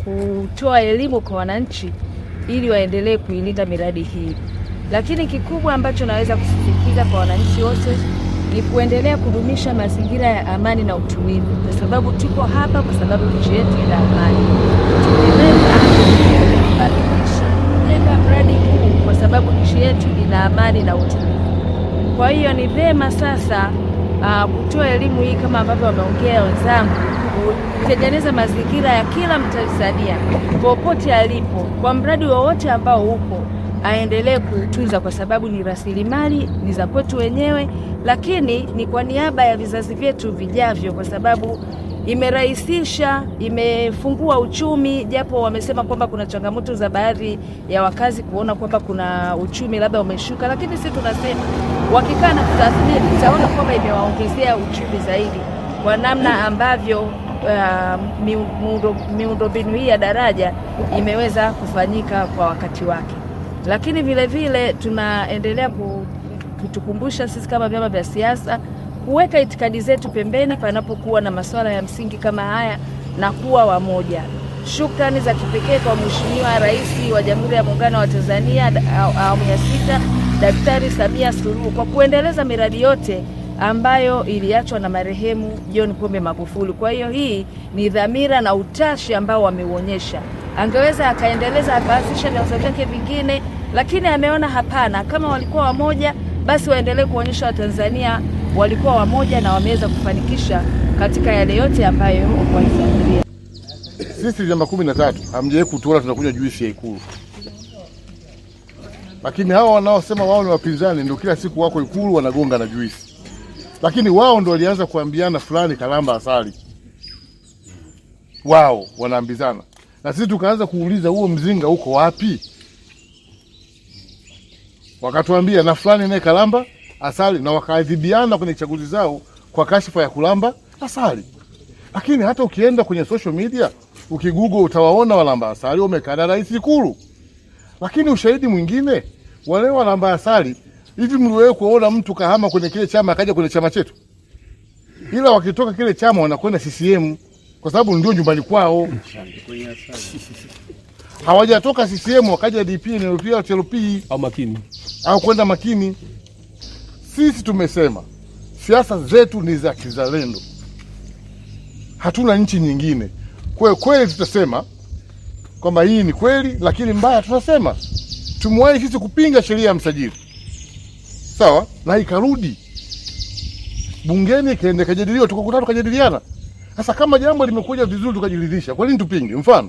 kutoa elimu kwa wananchi ili waendelee kuilinda miradi hii. Lakini kikubwa ambacho naweza kusisitiza kwa wananchi wote ni kuendelea kudumisha mazingira ya amani na utulivu, kwa sababu tuko hapa kwa sababu nchi yetu ina amani. Tumejenga mradi huu kwa sababu nchi yetu ina amani na utulivu. Kwa hiyo ni vema sasa kutoa elimu hii kama ambavyo wameongea wenzangu, kutengeneza mazingira ya kila Mtanzania popote alipo, kwa mradi wowote ambao upo aendelee kuutunza, kwa sababu ni rasilimali, ni za kwetu wenyewe, lakini ni kwa niaba ya vizazi vyetu vijavyo, kwa sababu imerahisisha, imefungua uchumi. Japo wamesema kwamba kuna changamoto za baadhi ya wakazi kuona kwamba kuna uchumi labda umeshuka, lakini sisi tunasema wakikaa na kutathmini utaona kwamba imewaongezea uchumi zaidi, kwa namna ambavyo miundombinu hii ya daraja imeweza kufanyika kwa wakati wake. Lakini vile vile tunaendelea kutukumbusha sisi kama vyama vya siasa kuweka itikadi zetu pembeni panapokuwa na masuala ya msingi kama haya na kuwa wamoja. Shukrani za kipekee kwa Mheshimiwa Rais wa Jamhuri ya Muungano wa Tanzania awamu ya 6 Daktari Samia Suluhu kwa kuendeleza miradi yote ambayo iliachwa na marehemu John Pombe Magufuli. Kwa hiyo hii ni dhamira na utashi ambao wameuonyesha. Angeweza akaendeleza akaanzisha vyanzo vyake vingine, lakini ameona hapana, kama walikuwa wamoja basi waendelee kuonyesha Watanzania walikuwa wamoja na wameweza kufanikisha katika yale yote ambayo walifikiria. Sisi vyama 13 hamjawahi kutuona tunakunywa juisi ya Ikulu. Lakini hawa wanaosema wao ni wapinzani ndio kila siku wako Ikulu wanagonga na juisi. Lakini wao ndio walianza kuambiana fulani kalamba asali. Wao wanaambizana. Na sisi tukaanza kuuliza huo mzinga uko wapi? Wakatuambia na fulani naye kalamba asali, na wakaadhibiana kwenye chaguzi zao kwa kashifa ya kulamba asali. Lakini hata ukienda kwenye social media, ukigoogle utawaona walamba asali wamekaa na rais Ikulu. Lakini ushahidi mwingine, wale walamba asali, hivi mliwahi kuona mtu kahama kwenye kile chama akaja kwenye chama chetu? Ila wakitoka kile chama wanakwenda CCM kwa sababu ndio nyumbani kwao. Hawajatoka CCM wakaja DP, NLP au TLP au Makini au kwenda Makini. Sisi tumesema siasa zetu ni za kizalendo, hatuna nchi nyingine. Kwa kweli tutasema kwamba hii ni kweli, lakini mbaya tutasema tumewahi sisi kupinga sheria ya msajili, sawa, na ikarudi bungeni kaenda kajadiliwa, tukakutana tukajadiliana. Sasa kama jambo limekuja vizuri tukajiridhisha, kwa nini tupinge? Mfano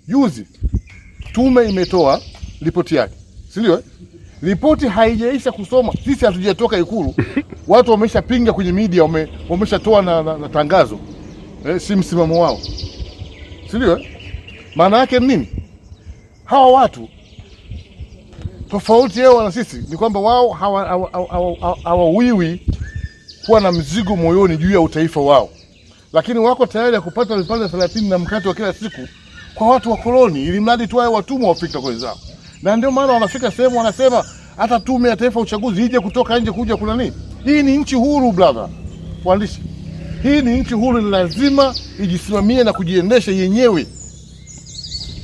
juzi tume imetoa ripoti yake, si ndio? Ripoti haijaisha kusoma, sisi hatujatoka Ikulu, watu wameshapinga kwenye media, wameshatoa na tangazo, si msimamo wao, si ndio? Maana yake nini? Hawa watu tofauti yao na sisi ni kwamba wao hawawiwi kuwa na mzigo moyoni juu ya utaifa wao, lakini wako tayari kupata vipande 30 na mkate wa kila siku kwa watu wa koloni, ili mradi tu wao watumwa wafika kwa wenzao. Na ndio maana wanafika sehemu wanasema hata tume ya taifa uchaguzi ije kutoka nje kuja kuna nini? Hii ni nchi huru brother. Waandishi. Hii ni nchi huru, ni lazima ijisimamie na kujiendesha yenyewe.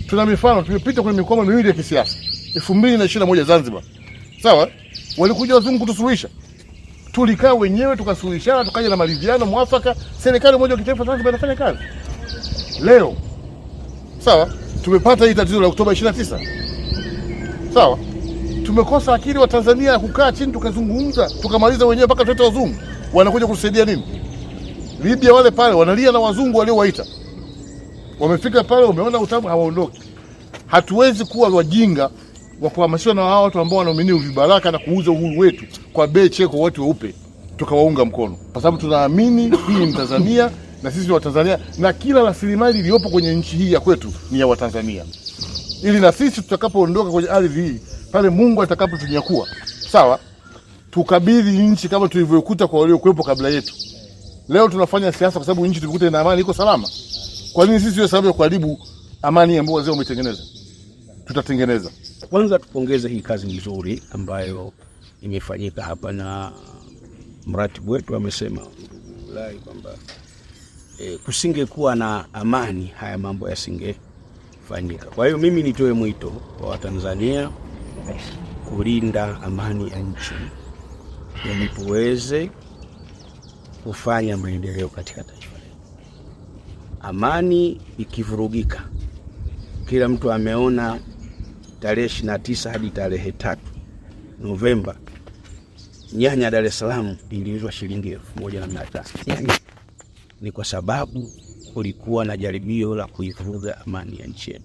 Tuna mifano, tumepita kwenye mikoa miwili ya kisiasa. 2021 Zanzibar. Sawa? Walikuja wazungu kutusuluhisha. Tulikaa wenyewe tukasuluhishana, tukaja na maridhiano mwafaka, serikali moja ya kitaifa Zanzibar inafanya kazi. Leo sawa, tumepata hii tatizo la Oktoba 29. Sawa? Tumekosa akili wa Tanzania kukaa chini tukazungumza, tukamaliza wenyewe mpaka tuleta wazungu. Wanakuja kusaidia nini? Libya wale pale wanalia na wazungu waliowaita. Wamefika pale, umeona utamu, hawaondoki. Hatuwezi kuwa wajinga wa kuhamasishwa na hao watu ambao wanaamini vibaraka na kuuza uhuru wetu kwa bei cheko watu weupe tukawaunga mkono. Kwa sababu tunaamini hii ni Tanzania na sisi ni Watanzania, na kila rasilimali iliyopo kwenye nchi hii ya kwetu ni ya Watanzania. Ili na sisi tutakapoondoka kwenye ardhi hii, pale Mungu atakapotunyakua, sawa, tukabidhi nchi kama tulivyokuta kwa waliokuwepo kabla yetu. Leo tunafanya siasa kwa sababu nchi tulikuta ina amani, iko salama. Kwa nini sisi tuwe sababu ya kuharibu amani ambayo wazee wametengeneza? Tutatengeneza. Kwanza tupongeze hii kazi nzuri ambayo imefanyika hapa, na mratibu wetu amesema kwamba kusingekuwa na amani haya mambo kufanyika. Kwa hiyo mimi nitoe mwito kwa Watanzania kulinda amani ya nchi ili tuweze kufanya maendeleo katika taifa letu. Amani ikivurugika, kila mtu ameona tarehe 29 hadi tarehe 3 Novemba nyanya Dar es Salaam iliuzwa shilingi 1,500. Ni kwa sababu kulikuwa na jaribio la kuivuruga amani ya nchi yetu.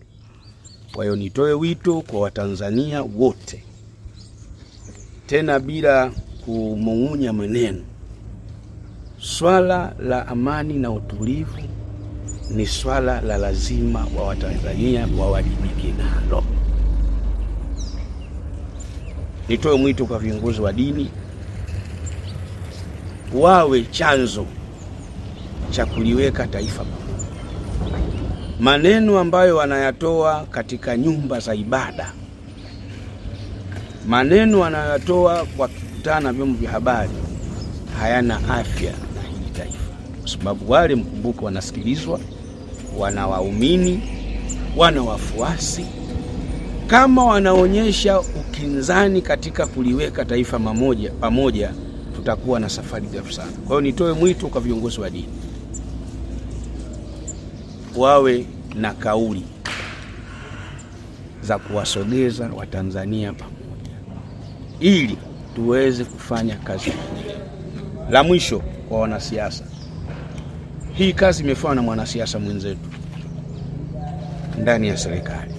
Kwa hiyo nitoe wito kwa Watanzania wote, tena bila kumung'unya maneno, swala la amani na utulivu ni swala la lazima wa Watanzania wawajibike nalo. Nitoe mwito kwa viongozi wa dini wawe chanzo cha kuliweka taifa pamoja. Maneno ambayo wanayatoa katika nyumba za ibada, maneno wanayatoa kwa kukutana na vyombo vya habari hayana afya na hili taifa, kwa sababu wale, mkumbuke, wanasikilizwa, wana waumini, wana wafuasi. Kama wanaonyesha ukinzani katika kuliweka taifa pamoja, tutakuwa na safari ndefu sana. Kwa hiyo nitoe mwito kwa viongozi wa dini wawe na kauli za kuwasogeza Watanzania pamoja ili tuweze kufanya kazi. La mwisho kwa wanasiasa, hii kazi imefanywa na mwanasiasa mwenzetu ndani ya serikali.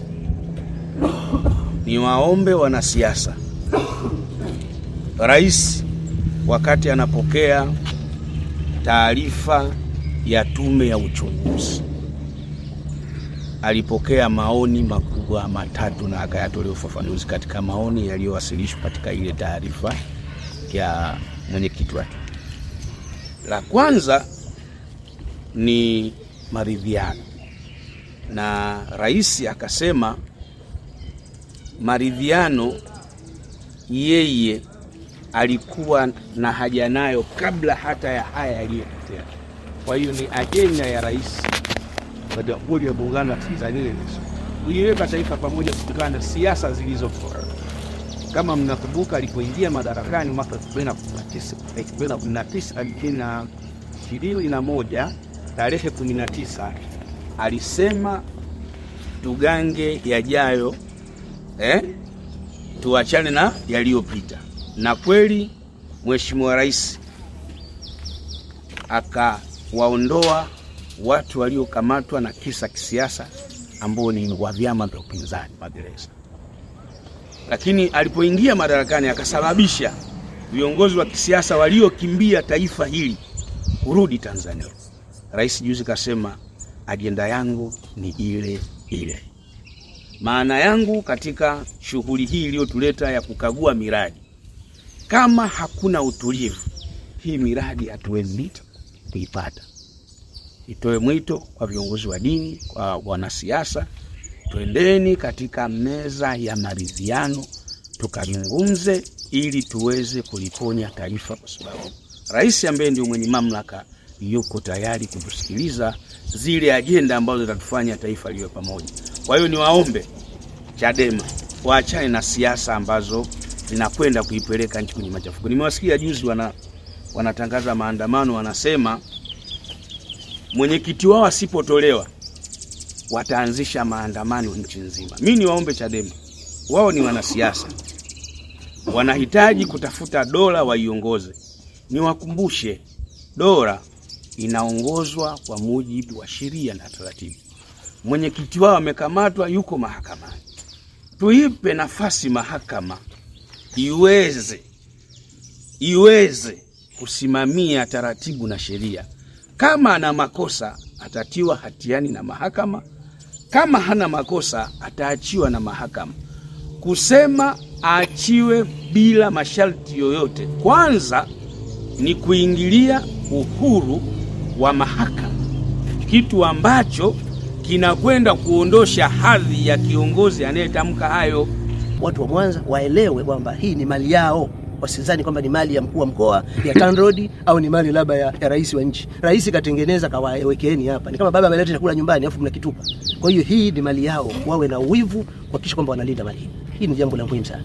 Ni waombe wanasiasa, Rais wakati anapokea taarifa ya tume ya uchunguzi alipokea maoni makubwa matatu na akayatolea ufafanuzi katika maoni yaliyowasilishwa katika ile taarifa ya mwenyekiti wake. La kwanza ni maridhiano, na rais akasema maridhiano yeye alikuwa na haja nayo kabla hata ya haya yaliyotokea. Kwa hiyo ni ajenda ya rais wa Jamhuri ya Muungano wa Tanzania kuiweka taifa pamoja kutokana na siasa zilizofuata. Kama mnakumbuka, alipoingia madarakani mwaka 2021 tarehe 19 alisema tugange yajayo, tuachane na yaliyopita. Na kweli Mheshimiwa Rais akawaondoa watu waliokamatwa na kisa kisiasa ambao ni wa vyama vya upinzani magereza. Lakini alipoingia madarakani akasababisha viongozi wa kisiasa waliokimbia taifa hili kurudi Tanzania. Rais juzi kasema ajenda yangu ni ile ile. Maana yangu katika shughuli hii iliyotuleta ya kukagua miradi, kama hakuna utulivu, hii miradi hatuwezi kuipata. Itoe mwito kwa viongozi wa dini, kwa wanasiasa, twendeni katika meza ya maridhiano tukazungumze ili tuweze kuliponya taifa, kwa sababu rais ambaye ndio mwenye mamlaka yuko tayari kutusikiliza zile ajenda ambazo zitatufanya taifa liwe pamoja. Kwa hiyo niwaombe Chadema waachane na siasa ambazo zinakwenda kuipeleka nchi kwenye machafuko. Nimewasikia juzi wanatangaza maandamano, wanasema mwenyekiti wao asipotolewa wataanzisha maandamano nchi nzima. Mimi niwaombe Chadema, wao ni wanasiasa, wanahitaji kutafuta dola waiongoze. Niwakumbushe, dola inaongozwa kwa mujibu wa sheria na taratibu. Mwenyekiti wao amekamatwa, yuko mahakamani. Tuipe nafasi mahakama iweze kusimamia taratibu na sheria. Kama ana makosa atatiwa hatiani na mahakama, kama hana makosa ataachiwa na mahakama. Kusema aachiwe bila masharti yoyote, kwanza ni kuingilia uhuru wa mahakama, kitu ambacho kinakwenda kuondosha hadhi ya kiongozi anayetamka hayo. Watu wa Mwanza waelewe kwamba hii ni mali yao. wasizani kwamba ni mali ya mkuu wa mkoa, ya TANROADS au ni mali labda ya rais wa nchi. Rais katengeneza kawawekeeni hapa. Ni kama baba ameleta chakula nyumbani afu mnakitupa. Kwa hiyo hii ni mali yao, wawe na uwivu kuhakikisha kwamba wanalinda mali hii. Hii ni jambo la muhimu sana.